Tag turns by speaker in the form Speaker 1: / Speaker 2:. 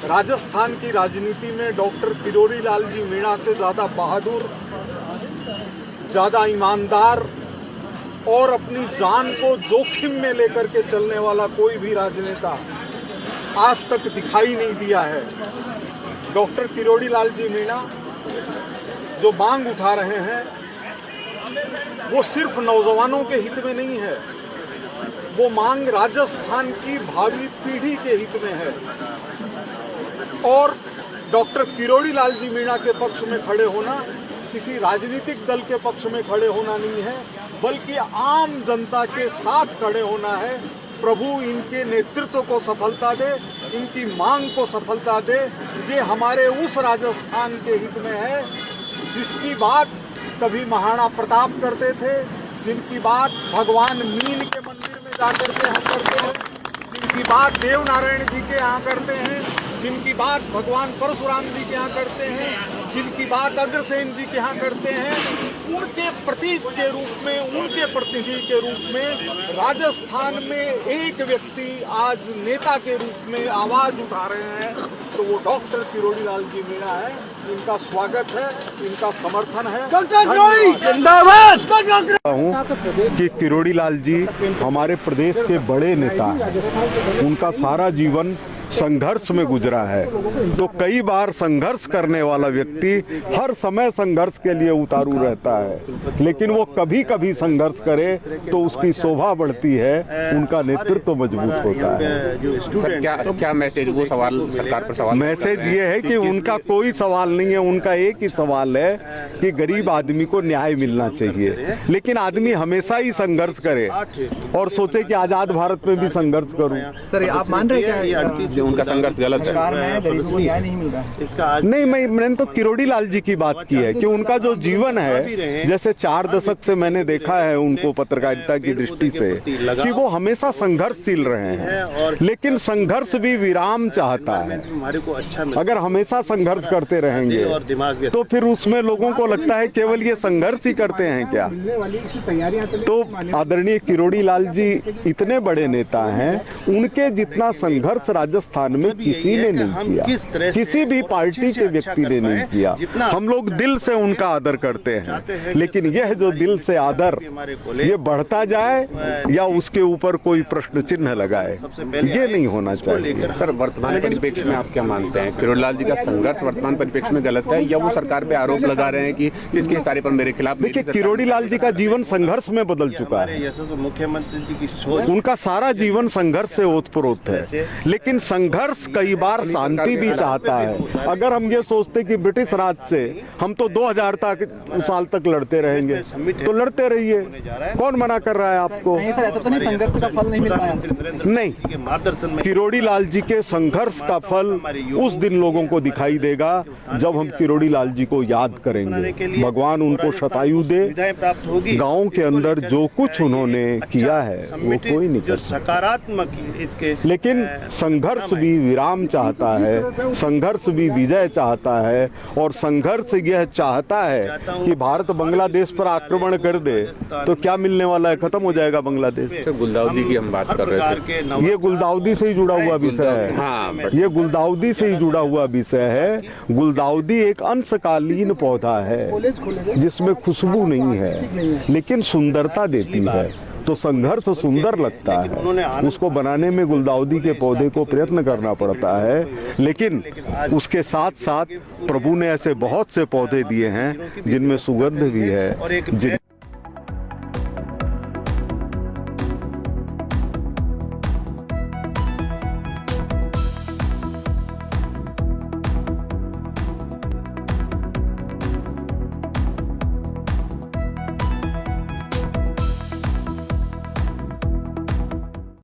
Speaker 1: राजस्थान की राजनीति में डॉक्टर किरोड़ी लाल जी मीणा से ज़्यादा बहादुर, ज़्यादा ईमानदार और अपनी जान को जोखिम में लेकर के चलने वाला कोई भी राजनेता आज तक दिखाई नहीं दिया है। डॉक्टर किरोड़ी लाल जी मीणा जो मांग उठा रहे हैं वो सिर्फ नौजवानों के हित में नहीं है, वो मांग राजस्थान की भावी पीढ़ी के हित में है। और डॉक्टर किरोड़ी लाल जी मीणा के पक्ष में खड़े होना किसी राजनीतिक दल के पक्ष में खड़े होना नहीं है, बल्कि आम जनता के साथ खड़े होना है। प्रभु इनके नेतृत्व को सफलता दे, इनकी मांग को सफलता दे। ये हमारे उस राजस्थान के हित में है जिसकी बात कभी महाराणा प्रताप करते थे, जिनकी बात भगवान मीन के मंदिर में जाकर के हम करते हैं, जिनकी बात देव नारायण जी के यहाँ करते हैं, जिनकी बात भगवान परशुराम जी के यहाँ करते हैं, जिनकी बात अग्रसेन जी के यहाँ करते हैं, उनके प्रतीक के रूप में, उनके प्रतिनिधि के रूप में राजस्थान में एक व्यक्ति आज नेता के रूप में आवाज उठा रहे हैं, तो वो डॉक्टर किरोड़ी लाल जी मीणा है। इनका स्वागत है, इनका समर्थन है।
Speaker 2: जिंदाबाद।
Speaker 3: कि किरोड़ी लाल जी हमारे प्रदेश के बड़े नेता हैं, उनका सारा जीवन संघर्ष में गुजरा है। तो कई बार संघर्ष करने वाला व्यक्ति हर समय संघर्ष के लिए उतारू रहता है, लेकिन वो कभी कभी संघर्ष करे तो उसकी शोभा बढ़ती है, उनका नेतृत्व मजबूत होता है।
Speaker 2: सर क्या मैसेज, वो सवाल सरकार पर सवाल?
Speaker 3: मैसेज ये है कि उनका कोई सवाल नहीं है, उनका एक ही सवाल है कि गरीब आदमी को न्याय मिलना चाहिए। लेकिन आदमी हमेशा ही संघर्ष करे और सोचे कि आजाद भारत में भी संघर्ष करूं।
Speaker 4: सर आप मान रहे हैं
Speaker 2: उनका संघर्ष गलत है?
Speaker 3: नहीं, मैंने तो किरोड़ी लाल जी की बात की है कि उनका जो जीवन है, जैसे 4 दशक से मैंने देखा है उनको पत्रकारिता की दृष्टि से, कि वो हमेशा संघर्षशील रहे हैं, लेकिन संघर्ष भी विराम चाहता है। अगर हमेशा संघर्ष करते रहेंगे तो फिर उसमें लोगों को लगता है केवल ये संघर्ष ही करते हैं क्या। तो आदरणीय किरोड़ी लाल जी इतने बड़े नेता हैं, उनके जितना संघर्ष राजस्थान में किसी ने नहीं किया, किसी भी पार्टी के व्यक्ति ने नहीं किया। हम लोग दिल से उनका आदर करते हैं, लेकिन यह जो दिल से आदर ये बढ़ता जाए या उसके ऊपर कोई प्रश्न चिन्ह लगाए, ये नहीं होना चाहिए।
Speaker 2: सर वर्तमान परिप्रेक्ष्य में आप क्या मानते हैं, किरोड़ी लाल जी का संघर्ष वर्तमान परिप्रेक्ष्य में गलत है या वो सरकार पे आरोप लगा रहे हैं कि इसके इशारे पर मेरे खिलाफ?
Speaker 3: देखिए, किरोड़ी लाल जी का जीवन संघर्ष में बदल चुका है।
Speaker 5: मुख्यमंत्री जी की सोच,
Speaker 3: उनका सारा जीवन संघर्ष से ओतप्रोत है, लेकिन संघर्ष कई बार शांति भी चाहता है। अगर हम ये सोचते कि ब्रिटिश राज से हम तो 2000 साल तक लड़ते रहेंगे, तो लड़ते रहिए, कौन मना कर रहा है आपको?
Speaker 4: नहीं सर, ऐसा तो नहीं, संघर्ष का फल नहीं मिल पाया।
Speaker 3: नहीं, किरोड़ी लाल जी के संघर्ष का फल उस दिन लोगों को दिखाई देगा जब हम किरोड़ी लाल जी को याद करेंगे। भगवान उनको शतायु दे। गाँव के अंदर जो कुछ उन्होंने किया है वो कोई नहीं कर सकता।
Speaker 5: सकारात्मक इसके,
Speaker 3: लेकिन संघर्ष भी विराम चाहता है, संघर्ष भी विजय चाहता है, और संघर्ष यह चाहता है कि भारत बांग्लादेश पर आक्रमण कर दे तो क्या मिलने वाला है, खत्म हो जाएगा बांग्लादेश।
Speaker 2: गुलदाउदी की हम बात कर रहे थे,
Speaker 3: ये गुलदाउदी से ही जुड़ा हुआ विषय है।
Speaker 2: हाँ,
Speaker 3: ये गुलदाउदी से ही जुड़ा हुआ विषय है। गुलदाउदी एक अंशकालीन पौधा है जिसमें खुशबू नहीं है, लेकिन सुंदरता देती है। तो संघर्ष सुंदर लगता है, उसको बनाने में गुलदाउदी के पौधे को प्रयत्न करना पड़ता है, लेकिन उसके साथ साथ प्रभु ने ऐसे बहुत से पौधे दिए हैं जिनमें सुगंध भी है,